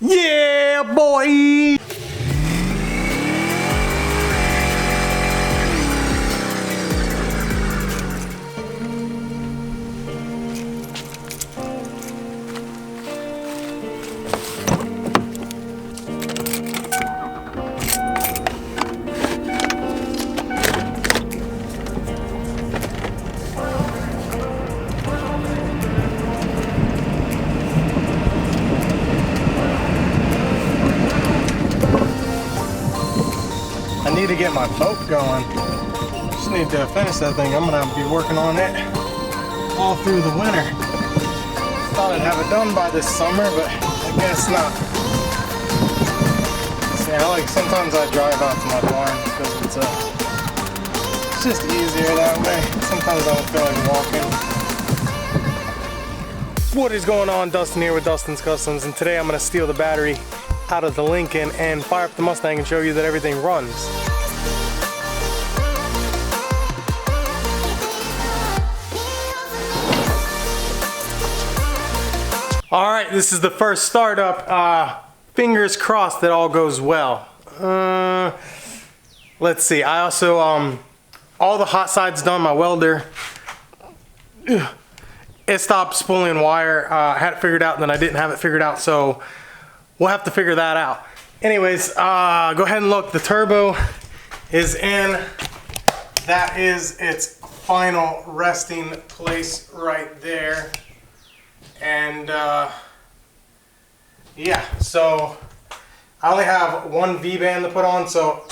Yeah, boy! I need to get my boat going. Just need to finish that thing. I'm gonna be working on it all through the winter. Thought I'd have it done by this summer, but I guess not. See, sometimes I drive out to my barn because it's just easier that way. Sometimes I don't feel like walking. What is going on? Dustin here with Dustin's Customs, and today I'm gonna steal the battery out of the Lincoln and fire up the Mustang and show you that everything runs. All right, this is the first startup. Fingers crossed that all goes well. Let's see. I also all the hot sides done. My welder, it stopped spooling wire. I had it figured out, and then I didn't have it figured out, so we'll have to figure that out. Anyways, go ahead and look. The turbo is in. That is its final resting place right there. And yeah, so I only have one V-band to put on, so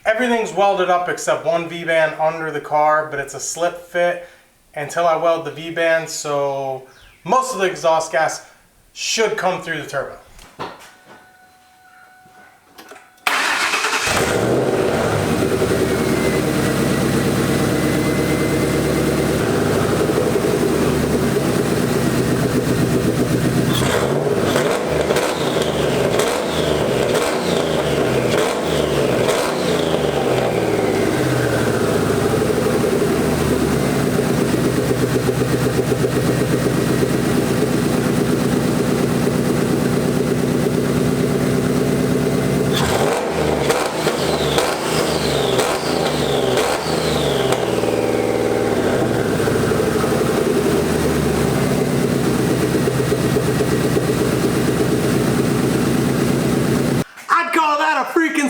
everything's welded up except one V-band under the car, but it's a slip fit until I weld the V-band, so most of the exhaust gas should come through the turbo.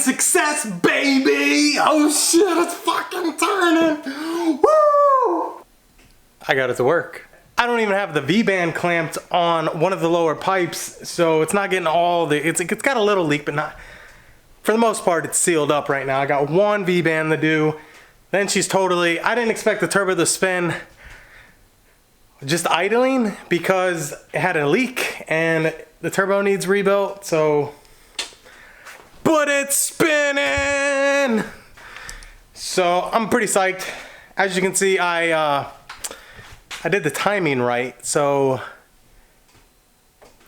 Success, baby! Oh shit, it's fucking turning! Woo! I got it to work. I don't even have the V-band clamped on one of the lower pipes, so it's not getting all the, it's got a little leak, but not, for the most part, it's sealed up right now. I got one V-band to do. Then she's totally, I didn't expect the turbo to spin just idling because it had a leak and the turbo needs rebuilt, so. But it's spinning! So I'm pretty psyched. As you can see, I did the timing right, so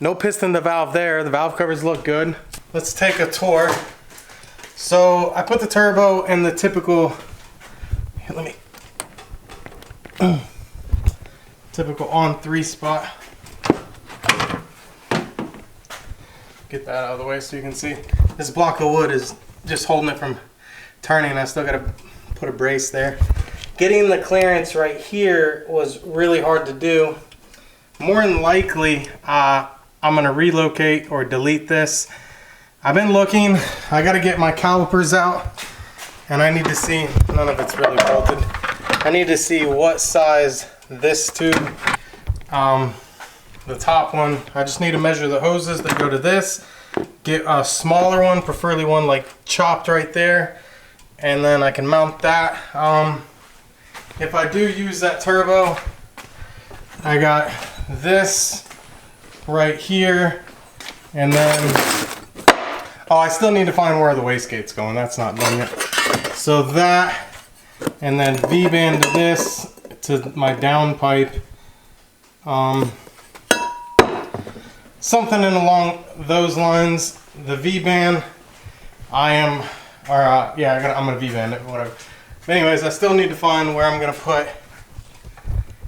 no piston to valve there. The valve covers look good. Let's take a tour. So I put the turbo in the typical, here, let me, typical on 3 spot. Get that out of the way so you can see. This block of wood is just holding it from turning. I still gotta put a brace there. Getting the clearance right here was really hard to do. More than likely, I'm gonna relocate or delete this. I've been looking, I gotta get my calipers out, and I need to see, none of it's really bolted. I need to see what size this tube, the top one, I just need to measure the hoses that go to this, get a smaller one, preferably one like chopped right there, and then I can mount that. If I do use that turbo, I got this right here, and then, oh, I still need to find where the wastegate's going, that's not done yet. So that, and then V-band to this, to my downpipe. Something in along those lines. The V-band, I'm gonna V-band it, whatever. But anyways, I still need to find where I'm gonna put.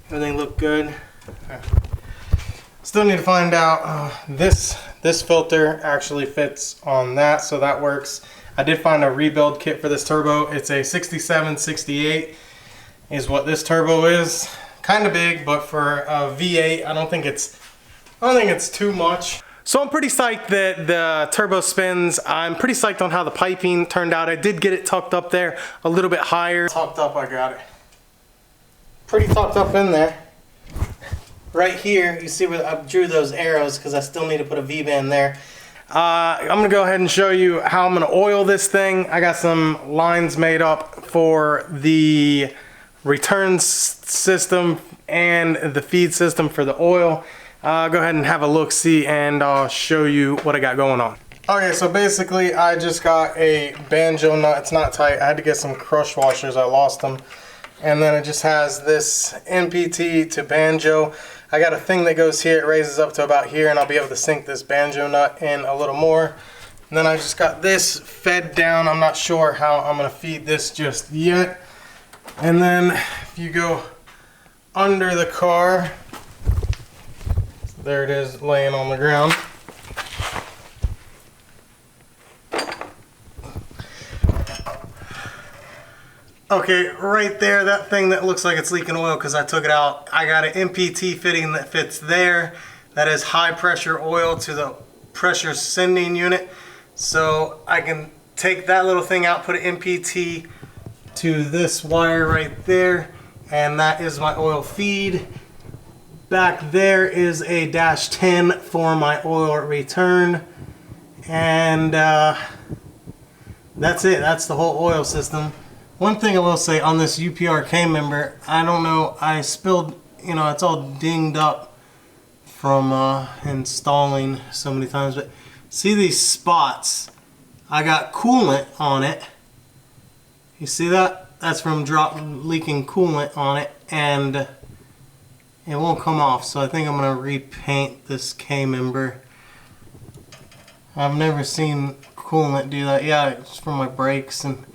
Everything looked good. Still need to find out this This filter actually fits on that, so that works. I did find a rebuild kit for this turbo. It's a 6768 is what this turbo is. Kind of big, but for a V8, I don't think it's too much. So I'm pretty psyched that the turbo spins. I'm pretty psyched on how the piping turned out. I did get it tucked up there a little bit higher. Tucked up, I got it. Pretty tucked up in there. Right here, you see where I drew those arrows because I still need to put a V-band there. I'm gonna go ahead and show you how I'm gonna oil this thing. I got some lines made up for the return system and the feed system for the oil. Go ahead and have a look, see, and I'll show you what I got going on. Okay, so basically I just got a banjo nut. It's not tight. I had to get some crush washers. I lost them. And then it just has this NPT to banjo. I got a thing that goes here. It raises up to about here, and I'll be able to sink this banjo nut in a little more. And then I just got this fed down. I'm not sure how I'm going to feed this just yet. And then if you go under the car, there it is laying on the ground. Okay, right there, that thing that looks like it's leaking oil because I took it out. I got an MPT fitting that fits there. That is high pressure oil to the pressure sending unit. So I can take that little thing out, put an MPT to this wire right there, and that is my oil feed. Back there is a -10 for my oil return. And that's it, that's the whole oil system. One thing I will say on this UPRK member, I don't know, I spilled, you know, it's all dinged up from installing so many times, but see these spots? I got coolant on it. You see that? That's from leaking coolant on it, and it won't come off, so I think I'm going to repaint this K-member. I've never seen coolant do that. Yeah, it's from my brakes, and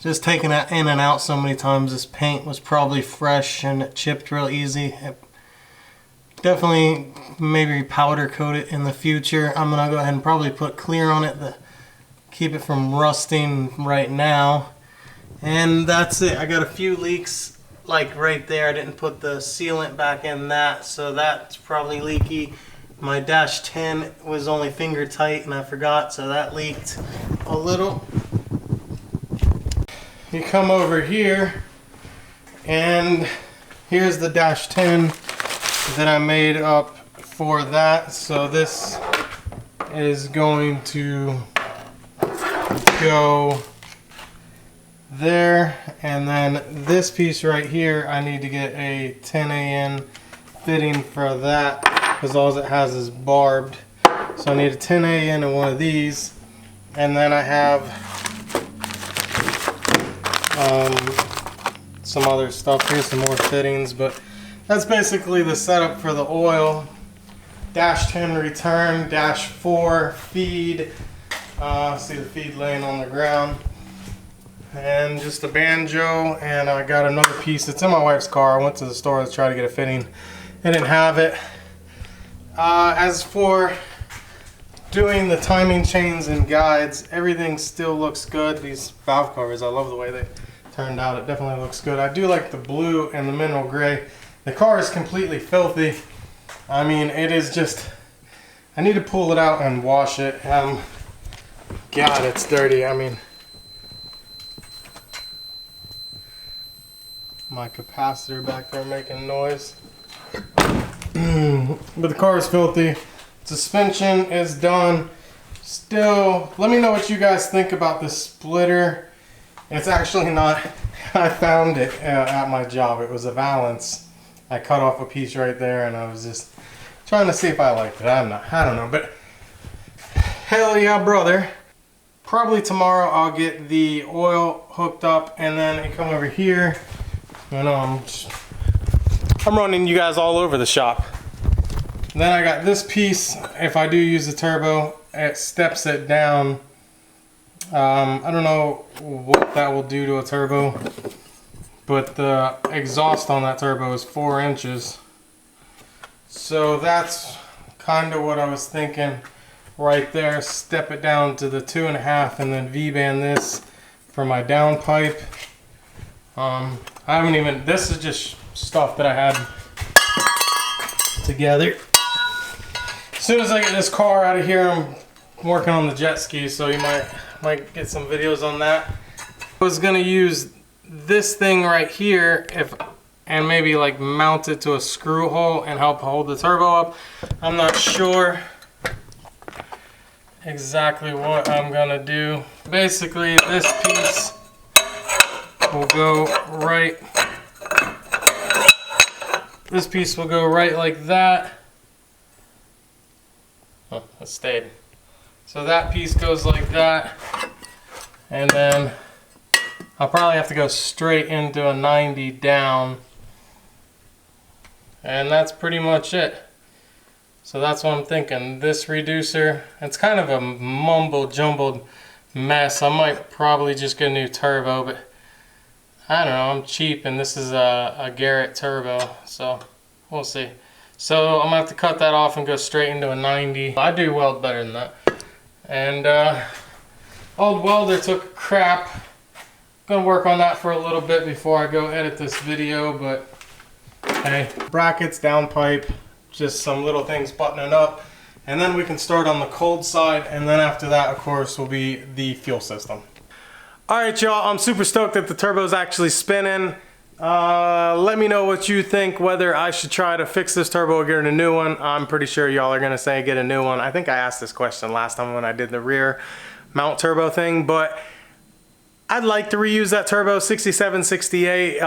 just taking it in and out so many times, this paint was probably fresh and it chipped real easy. Definitely maybe powder coat it in the future. I'm gonna go ahead and probably put clear on it to keep it from rusting right now. And that's it. I got a few leaks like right there. I didn't put the sealant back in that, so that's probably leaky. My -10 was only finger tight and I forgot, so that leaked a little. You come over here, and here's the -10 that I made up for that. So this is going to go there, and then this piece right here, I need to get a 10AN fitting for that because all it has is barbed. So I need a 10AN in one of these, and then I have some other stuff. Here's some more fittings, but that's basically the setup for the oil. -10 return, -4 feed. See the feed laying on the ground, and just a banjo. And I got another piece. It's in my wife's car. I went to the store to try to get a fitting. I didn't have it. As for doing the timing chains and guides, everything still looks good. These valve covers, I love the way they turned out. It definitely looks good. I do like the blue and the mineral gray. The car is completely filthy. I mean, it is just, I need to pull it out and wash it. God, it's dirty. I mean, my capacitor back there making noise. But the car is filthy. Suspension is done. Still, let me know what you guys think about this splitter. It's actually not, I found it at my job. It was a valance. I cut off a piece right there, and I was just trying to see if I liked it. I don't know, but hell yeah, brother. Probably tomorrow I'll get the oil hooked up, and then I come over here. I know I'm running you guys all over the shop. Then I got this piece. If I do use the turbo, it steps it down. I don't know what that will do to a turbo, but the exhaust on that turbo is 4 inches. So that's kind of what I was thinking. right there, step it down to the 2.5, and then V-band this for my downpipe. I haven't even, this is just stuff that I had together. As soon as I get this car out of here, I'm working on the jet ski, so you might get some videos on that. I was gonna use this thing right here and maybe like mount it to a screw hole and help hold the turbo up. I'm not sure exactly what I'm gonna do. Basically, this piece will go right. This piece will go right like that. Oh, it stayed. So that piece goes like that, and then I'll probably have to go straight into a 90 down, and that's pretty much it. So that's what I'm thinking. This reducer, it's kind of a mumbled jumbled mess. I might probably just get a new turbo, but I don't know, I'm cheap and this is a Garrett turbo, so we'll see. So I'm gonna have to cut that off and go straight into a 90. I do weld better than that. And old welder took crap. Gonna work on that for a little bit before I go edit this video, but hey, brackets, downpipe, just some little things buttoning up, and then we can start on the cold side, and then after that, of course, will be the fuel system. All right, y'all, I'm super stoked that the turbo's actually spinning. Let me know what you think, whether I should try to fix this turbo or get a new one. I'm pretty sure y'all are gonna say get a new one. I think I asked this question last time when I did the rear mount turbo thing, but I'd like to reuse that turbo. 6768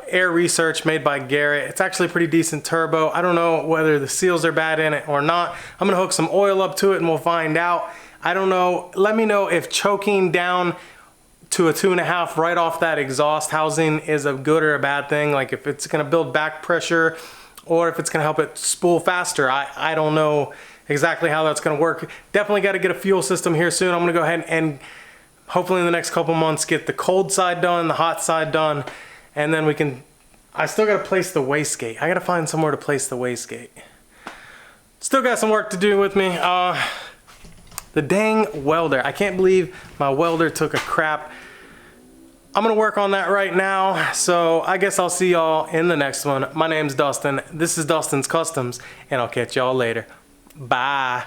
Air Research made by Garrett. It's actually a pretty decent turbo. I don't know whether the seals are bad in it or not. I'm gonna hook some oil up to it and we'll find out. I don't know. Let me know if choking down to a 2.5 right off that exhaust housing is a good or a bad thing. Like if it's gonna build back pressure or if it's gonna help it spool faster. I don't know exactly how that's gonna work. Definitely gotta get a fuel system here soon. I'm gonna go ahead and hopefully in the next couple months get the cold side done, the hot side done, and then we can, I still gotta place the wastegate. I gotta find somewhere to place the wastegate. Still got some work to do with me. The dang welder. I can't believe my welder took a crap. I'm gonna work on that right now, so I guess I'll see y'all in the next one. My name's Dustin. This is Dustin's Customs, and I'll catch y'all later. Bye.